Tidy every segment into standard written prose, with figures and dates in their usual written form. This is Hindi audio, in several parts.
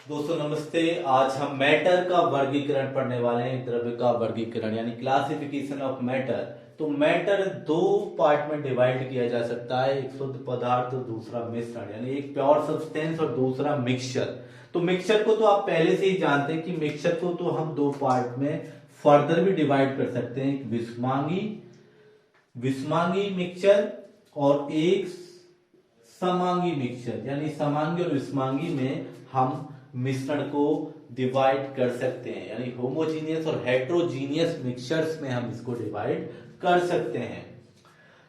दोस्तों नमस्ते। आज हम मैटर का वर्गीकरण पढ़ने वाले हैं, द्रव्य का वर्गीकरण यानी क्लासिफिकेशन ऑफ मैटर। तो मैटर दो पार्ट में डिवाइड किया जा सकता है, एक शुद्ध पदार्थ और दूसरा मिश्रण, यानी एक प्योर सब्सटेंस और दूसरा मिक्सचर। तो मिक्सचर को तो आप पहले से ही जानते हैं कि मिक्सचर को तो हम दो पार्ट में फर्दर भी डिवाइड कर सकते हैं, एक विस्मांगी विस्मांगी मिक्सचर और एक समांगी मिक्सचर। यानी समांगी और विस्मांगी में हम मिश्रण को डिवाइड कर सकते हैं, यानी होमोजीनियस और हेट्रोजीनियस मिक्सचर्स में हम इसको डिवाइड कर सकते हैं।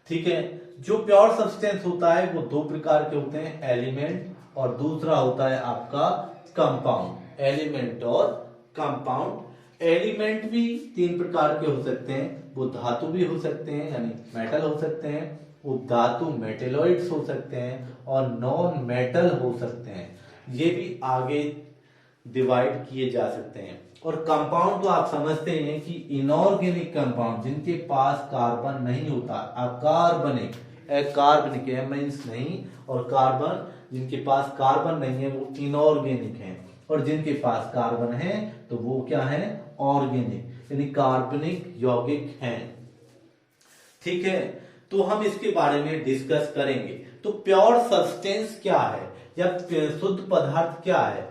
ठीक है। जो प्योर सब्सटेंस होता है वो दो प्रकार के होते हैं, एलिमेंट और दूसरा होता है आपका कंपाउंड। एलिमेंट और कंपाउंड। एलिमेंट भी तीन प्रकार के हो सकते हैं, वो धातु भी हो सकते हैं यानी मेटल हो सकते हैं, वो धातु मेटेलॉइड्स हो सकते हैं और नॉन मेटल हो सकते हैं। ये भी आगे डिवाइड किए जा सकते हैं। और कंपाउंड तो आप समझते हैं कि इनऑर्गेनिक कंपाउंड जिनके पास कार्बन नहीं होता, अकार्बनिक, अकार्बनिक मीन्स नहीं, और कार्बन जिनके पास कार्बन नहीं है वो इनऑर्गेनिक है, और जिनके पास कार्बन है तो वो क्या है, ऑर्गेनिक यानी कार्बनिक यौगिक हैं। ठीक है। तो हम इसके बारे में डिस्कस करेंगे। तो प्योर सब्सटेंस क्या है या शुद्ध पदार्थ क्या है?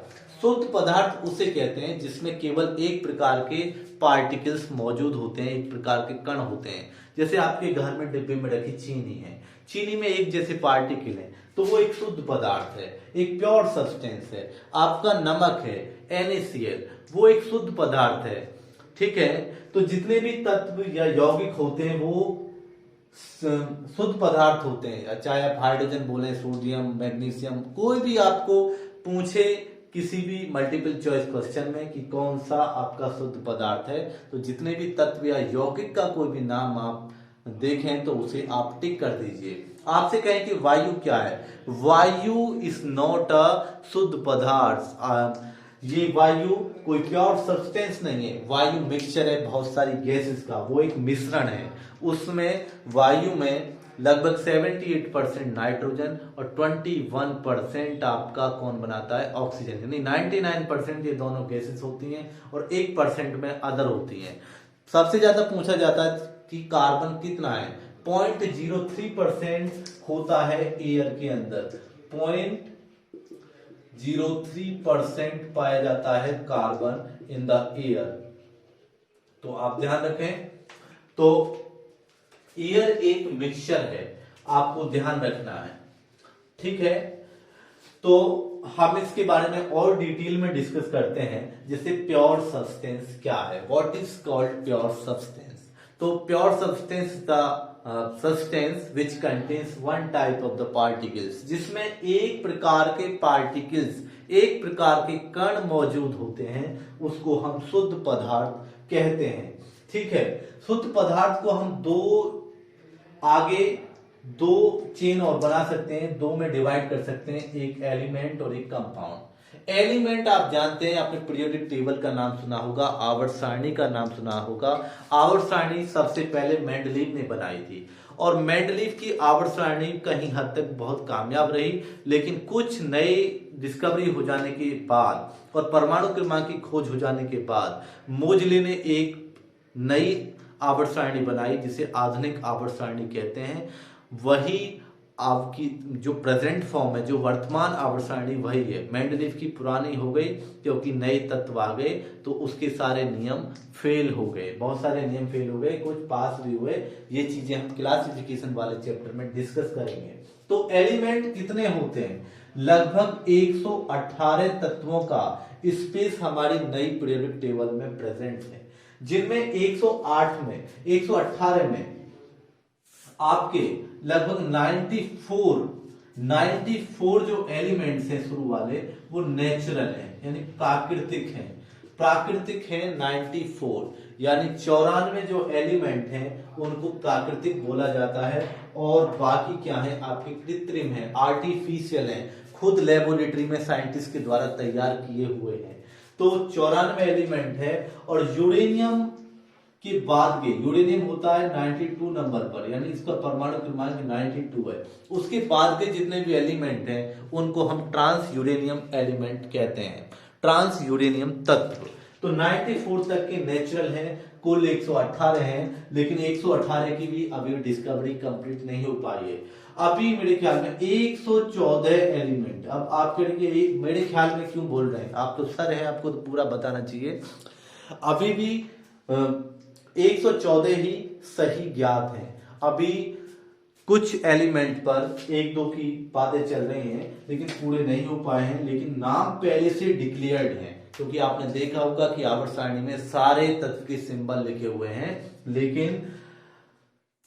शुद्ध पदार्थ उसे कहते हैं जिसमें केवल एक प्रकार के पार्टिकल्स मौजूद होते हैं, एक प्रकार के कण होते हैं। जैसे आपके घर में डिब्बे में रखी चीनी है, चीनी में एक जैसे पार्टिकल है, तो वो एक शुद्ध पदार्थ है, एक प्योर सब्सटेंस है। आपका नमक है NaCl, वो एक शुद्ध पदार्थ है। ठीक है। तो जितने भी तत्व या यौगिक होते हैं वो शुद्ध पदार्थ होते हैं, चाहे आप हाइड्रोजन बोले, सोडियम, मैग्नीशियम, कोई भी आपको पूछे किसी भी मल्टीपल चॉइस क्वेश्चन में कि कौन सा आपका शुद्ध पदार्थ है, तो जितने भी तत्व या यौगिक का कोई भी नाम आप देखें तो उसे आप टिक कर दीजिए। आपसे कहें कि वायु क्या है, वायु इज नॉट अ शुद्ध पदार्थ। ये वायु कोई प्योर सब्सटेंस नहीं है, वायु मिक्सचर है बहुत सारी गैसेस का, वो एक मिश्रण है। उसमें वायु में लगभग 78% नाइट्रोजन और 21% आपका कौन बनाता है, ऑक्सीजन, यानी 99% ये दोनों गैसेस होती हैं और 1% में अदर होती हैं। सबसे ज्यादा पूछा जाता है कि कार्बन कितना है, 0.03% होता है एयर के अंदर, 0.03% पाया जाता है कार्बन इन द एयर। तो आप ध्यान रखें। तो एयर एक मिक्सचर है, आपको ध्यान रखना है। ठीक है। तो हम इसके बारे में और डिटेल में डिस्कस करते हैं। जैसे प्योर सब्सटेंस क्या है, what is called pure substance. तो pure substance the substance which contains one type of the particles, जिसमें एक प्रकार के पार्टिकल्स, एक प्रकार के कण मौजूद होते हैं, उसको हम शुद्ध पदार्थ कहते हैं। ठीक है। शुद्ध पदार्थ को हम आगे दो चेन और बना सकते हैं, दो में डिवाइड कर सकते हैं, एक एलिमेंट और एक कंपाउंड। एलिमेंट आप जानते हैं, आपने पीरियोडिक टेबल का नाम सुना होगा, आवर्त सारणी का नाम सुना होगा। आवर्त सारणी सबसे पहले मेंडलीव ने बनाई थी और मेंडलीव की आवर्त सारणी कहीं हद तक बहुत कामयाब रही, लेकिन कुछ नए डिस्कवरी हो जाने के बाद और परमाणु क्रमांक की खोज हो जाने के बाद मोजले ने एक नई आवर्त सारणी बनाई जिसे आधुनिक आवर्त सारणी कहते हैं। वही आपकी जो प्रेजेंट फॉर्म है, जो वर्तमान आवर्त सारणी वही है। मेंडलीव की पुरानी हो गई क्योंकि नए तत्व आ गए तो उसके सारे नियम फेल हो गए, बहुत सारे नियम फेल हो गए, कुछ पास भी हुए। ये चीजें हम क्लासिफिकेशन वाले चैप्टर में डिस्कस करेंगे। तो एलिमेंट कितने होते हैं, लगभग 118 तत्वों का स्पेस हमारी नई पीरियोडिक टेबल में प्रेजेंट है, जिनमें 118 में आपके लगभग 94 जो एलिमेंट्स हैं शुरू वाले वो नेचुरल हैं, यानी प्राकृतिक हैं। प्राकृतिक है 94, यानी 94 जो एलिमेंट हैं उनको प्राकृतिक बोला जाता है, और बाकी क्या है आपके कृत्रिम है, आर्टिफिशियल है, खुद लेबोरेटरी में साइंटिस्ट के द्वारा तैयार किए हुए हैं। तो 94 एलिमेंट है। और यूरेनियम के बाद के, यूरेनियम होता है 92 नंबर पर, यानी इसका परमाणु क्रमांक 92 है। उसके बाद के जितने भी एलिमेंट हैं उनको हम ट्रांस यूरेनियम एलिमेंट कहते हैं। ट्रांस यूरेनियम तत्व। तो 94 तक के नेचुरल हैं, कुल 118 हैं, लेकिन 118 की भी अभी डिस्कवरी कंप्लीट नहीं हो पाई है। अभी मेरे ख्याल में 114 एलिमेंट। अब आप कहेंगे मेरे ख्याल में क्यों बोल रहे हैं, आप तो सर है, आपको तो पूरा बताना चाहिए। अभी भी 114 ही सही ज्ञात हैं। अभी कुछ एलिमेंट पर एक दो की बातें चल रही हैं, लेकिन पूरे नहीं हो पाए हैं, लेकिन नाम पहले से डिक्लेयर्ड हैं। क्योंकि आपने देखा होगा कि आवर्त सारणी में सारे तत्व के सिंबल लिखे हुए हैं, लेकिन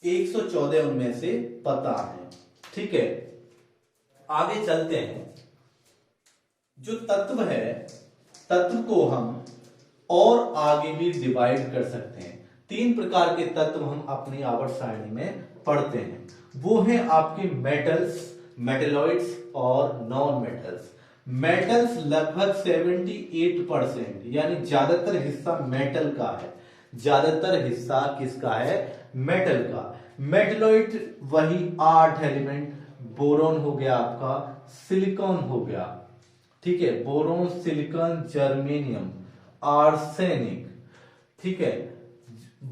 114 उनमें से पता है। ठीक है, आगे चलते हैं। जो तत्व है, तत्व को हम और आगे भी डिवाइड कर सकते हैं। 3 प्रकार के तत्व हम अपनी आवर्त सारणी में पढ़ते हैं। वो हैं आपके मेटल्स, मेटेलॉइड्स और नॉन मेटल्स। मेटल्स लगभग 78% यानी ज्यादातर हिस्सा मेटल का है। ज्यादातर हिस्सा किसका है? मेटल का। मेटेलॉइड वही 8 एलिमेंट, बोरोन हो गया आपका, सिलिकॉन हो गया, ठीक है, बोरोन, सिलिकॉन, जर्मेनियम, आर्सेनिक, ठीक है,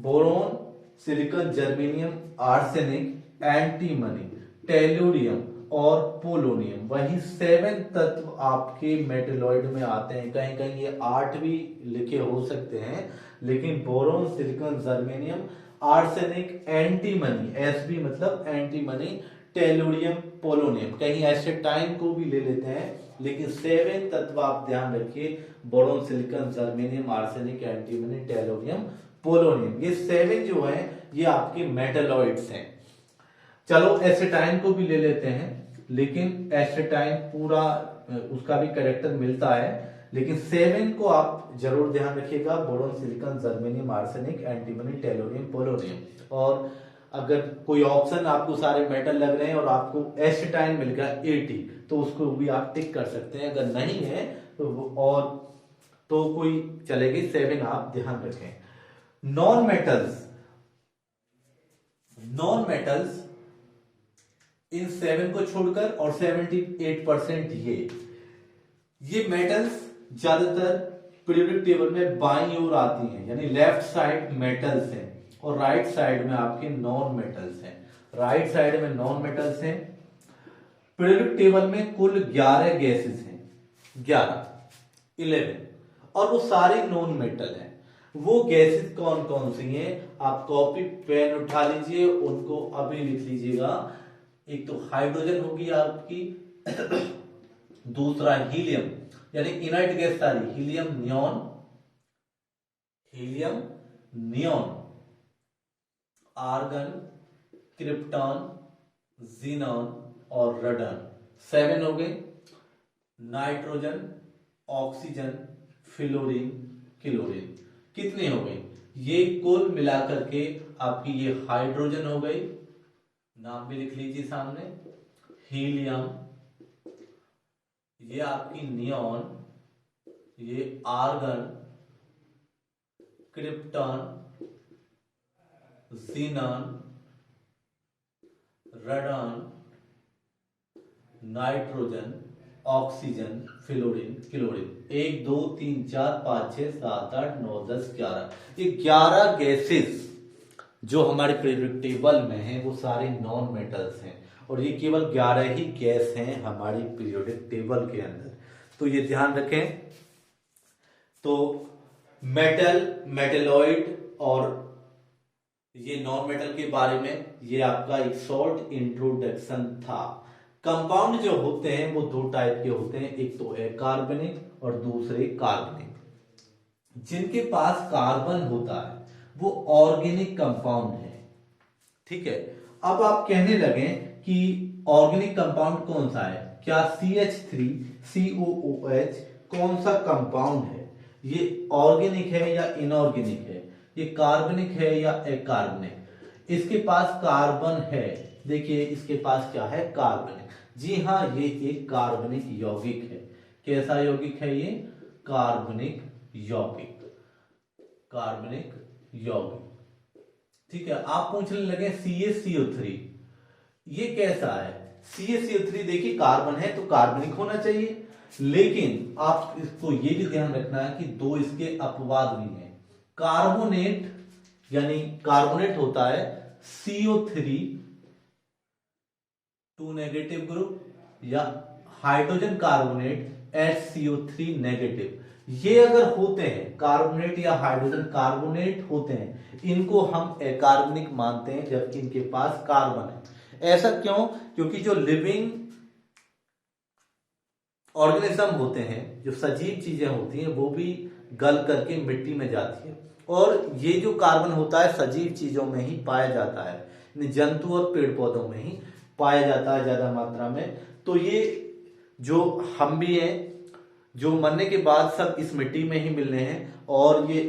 boron, silicon, germanium, arsenic, antimony, tellurium और पोलोनियम। वही 7 तत्व आपके मेटेलॉइड में आते हैं। कहीं कहीं ये 8 भी लिखे हो सकते हैं, लेकिन boron, silicon, germanium, arsenic, antimony, SB मतलब एंटीमनी, टेलुरियम, पोलोनियम, कहीं एसिटाइन को भी ले लेते हैं, लेकिन 7 तत्व आप ध्यान रखिए, boron, silicon, germanium, arsenic, antimony, tellurium, polonium, ये 7 जो है ये आपके मेटेलॉइड्स हैं। चलो एसिटाइन को भी ले लेते हैं, लेकिन एसिटाइन पूरा उसका भी कैरेक्टर मिलता है, लेकिन 7 को आप जरूर ध्यान रखिएगा, boron, silicon, germanium, arsenic, antimony, tellurium, polonium. और अगर कोई ऑप्शन आपको सारे मेटल लग रहे हैं और आपको एसिटाइन मिल गया 80, तो उसको भी आप टिक कर सकते हैं। अगर नहीं है तो कोई चलेगी, 7 आप ध्यान रखें। नॉन मेटल्स, इन 7 को छोड़कर और 78% ये मेटल्स ज्यादातर पीरियोडिक टेबल में बाईं ओर आती हैं, यानी लेफ्ट साइड मेटल्स हैं और राइट साइड में आपके नॉन मेटल्स हैं। राइट साइड में नॉन मेटल्स हैं। पीरियोडिक टेबल में कुल 11 गैसेस हैं, 11 और वो सारे नॉन मेटल हैं। वो गैसेस कौन कौन सी हैं? आप कॉपी पेन उठा लीजिए, उनको अभी लिख लीजिएगा। एक तो हाइड्रोजन होगी आपकी, दूसरा हीलियम, यानी इनर्ट गैस सारी, helium neon, argon, krypton, xenon और रेडन, 7 हो गए। नाइट्रोजन, ऑक्सीजन, फ्लोरीन, क्लोरीन, कितने हो गए? ये कुल मिलाकर के आपकी ये हाइड्रोजन हो गई, नाम भी लिख लीजिए सामने, हीलियम, ये आपकी नियॉन, ये argon, krypton, xenon, radon, nitrogen, oxygen, fluorine, chlorine. 1 2 3 4 5 6 7 8 9 10 11, ये 11 गैसेस जो हमारे पीरियोडिक टेबल में हैं वो सारे नॉन मेटल्स हैं, और ये केवल 11 ही गैस हैं हमारी पीरियोडिक टेबल के अंदर। तो ये ध्यान रखें। तो मेटल, मेटेलॉइड और ये नॉन मेटल के बारे में ये आपका एक शॉर्ट इंट्रोडक्शन था। कंपाउंड जो होते हैं वो 2 टाइप के होते हैं, एक तो अकार्बनिक और दूसरे कार्बनिक। जिनके पास कार्बन होता है वो ऑर्गेनिक कंपाउंड है, ठीक है। अब आप कहने लगे कि ऑर्गेनिक कंपाउंड कौन सा है, क्या CH3COOH कौन सा कंपाउंड है, ये ऑर्गेनिक है या इनऑर्गेनिक है, ये कार्बनिक है या अकार्बनिक? इसके पास कार्बन है, देखिए इसके पास क्या है, कार्बनिक। जी हाँ, ये एक कार्बनिक यौगिक है। कैसा यौगिक है ये? कार्बनिक यौगिक, ठीक है। आप पूछने लगे CaCO3 ये कैसा है? CaCO3 देखिए कार्बन है तो कार्बनिक होना चाहिए, लेकिन आप इसको ये भी ध्यान रखना है कि दो इसके अपवाद भी हैं। कार्बोनेट यानी कार्बोनेट होता है CO3 2 नेगेटिव ग्रुप, या हाइड्रोजन कार्बोनेट HCO3 नेगेटिव। ये अगर होते हैं कार्बोनेट या हाइड्रोजन कार्बोनेट होते हैं, इनको हम अकार्बनिक मानते हैं जबकि इनके पास कार्बन है। ऐसा क्यों? क्योंकि जो लिविंग ऑर्गेनिज्म होते हैं, जो सजीव चीजें होती हैं, वो भी गल करके मिट्टी में जाती है, और ये जो कार्बन होता है सजीव चीजों में ही पाया जाता है, जंतु और पेड़ पौधों में ही पाया जाता है ज्यादा मात्रा में। तो ये जो हम भी हैं, जो मरने के बाद सब इस मिट्टी में ही मिलने हैं, और ये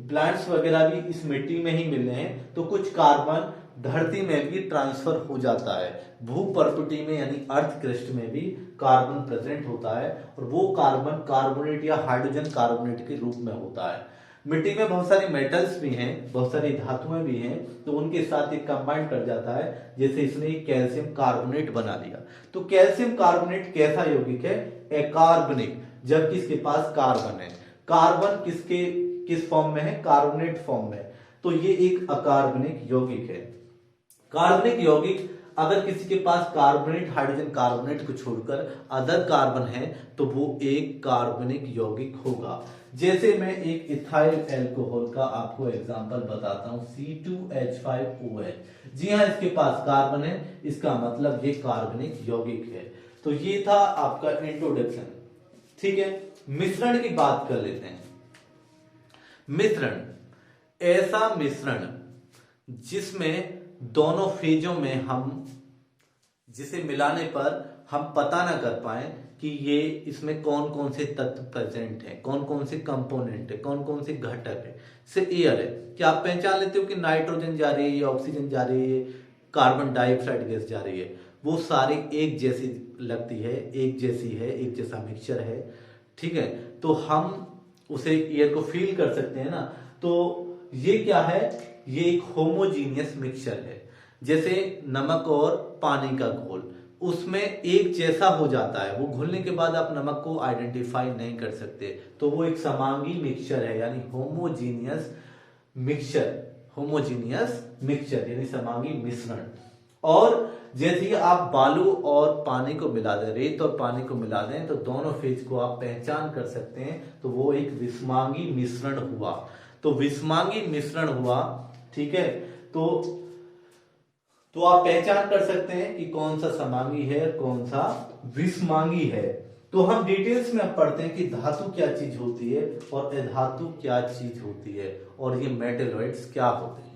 प्लांट्स वगैरह भी इस मिट्टी में ही मिलने हैं, तो कुछ कार्बन धरती में भी ट्रांसफर हो जाता है। भूपर्पटी में यानी अर्थ क्रस्ट में भी कार्बन प्रेजेंट होता है, और वो कार्बन कार्बोनेट या हाइड्रोजन कार्बोनेट के रूप में होता है। मिट्टी में बहुत सारी मेटल्स भी हैं, बहुत सारी धातुएं भी हैं, तो उनके साथ ये कंबाइन कर जाता है। जैसे इसने कैल्शियम कार्बोनेट बना लिया, तो कैल्शियम कार्बोनेट कैसा यौगिक है? अकार्बनिक, जबकि इसके पास कार्बन है। कार्बन किस फॉर्म में है? कार्बोनेट फॉर्म में। तो ये एक अकार्बनिक यौगिक है। कार्बनिक यौगिक अगर किसी के पास कार्बोनेट हाइड्रोजन कार्बोनेट को छोड़कर अदर कार्बन है, तो वो एक कार्बनिक यौगिक होगा। जैसे मैं एक इथाइल एल्कोहल का आपको एग्जांपल बताता हूं, C2H5OH। जी हाँ, इसके पास कार्बन है, इसका मतलब ये कार्बनिक यौगिक है। तो ये था आपका इंट्रोडक्शन। ठीक है, मिश्रण की बात कर लेते हैं। मिश्रण, ऐसा मिश्रण जिसमें दोनों फेजों में हम जिसे मिलाने पर हम पता ना कर पाए कि ये इसमें कौन कौन से तत्व प्रेजेंट हैं, कौन कौन से कंपोनेंट है, कौन कौन से घटक है। से एयर है, क्या आप पहचान लेते हो कि नाइट्रोजन जा रही है, या ऑक्सीजन जा रही है, कार्बन डाइऑक्साइड गैस जा रही है? वो सारी एक जैसी लगती है, एक जैसी है, एक जैसा मिक्सचर है। ठीक है, तो हम उसे एयर को फील कर सकते हैं ना। तो ये क्या है? ये एक होमोजीनियस मिक्सचर है। जैसे नमक और पानी का घोल, उसमें एक जैसा हो जाता है, वो घुलने के बाद आप नमक को आइडेंटिफाई नहीं कर सकते, तो वो एक समांगी मिक्सचर है, यानी होमोजीनियस मिक्सचर। होमोजीनियस मिक्सचर यानी समांगी मिश्रण। और जैसे ही आप बालू और पानी को मिला दें, रेत और पानी को मिला दें, तो दोनों फेज को आप पहचान कर सकते हैं, तो वो एक विस्मांगी मिश्रण हुआ। तो विस्मांगी मिश्रण हुआ। ठीक है, तो आप पहचान कर सकते हैं कि कौन सा समांगी है, कौन सा विस्मांगी है। तो हम डिटेल्स में अब पढ़ते हैं कि धातु क्या चीज होती है और अधातु क्या चीज होती है, और ये मेटलॉइड्स क्या होते हैं।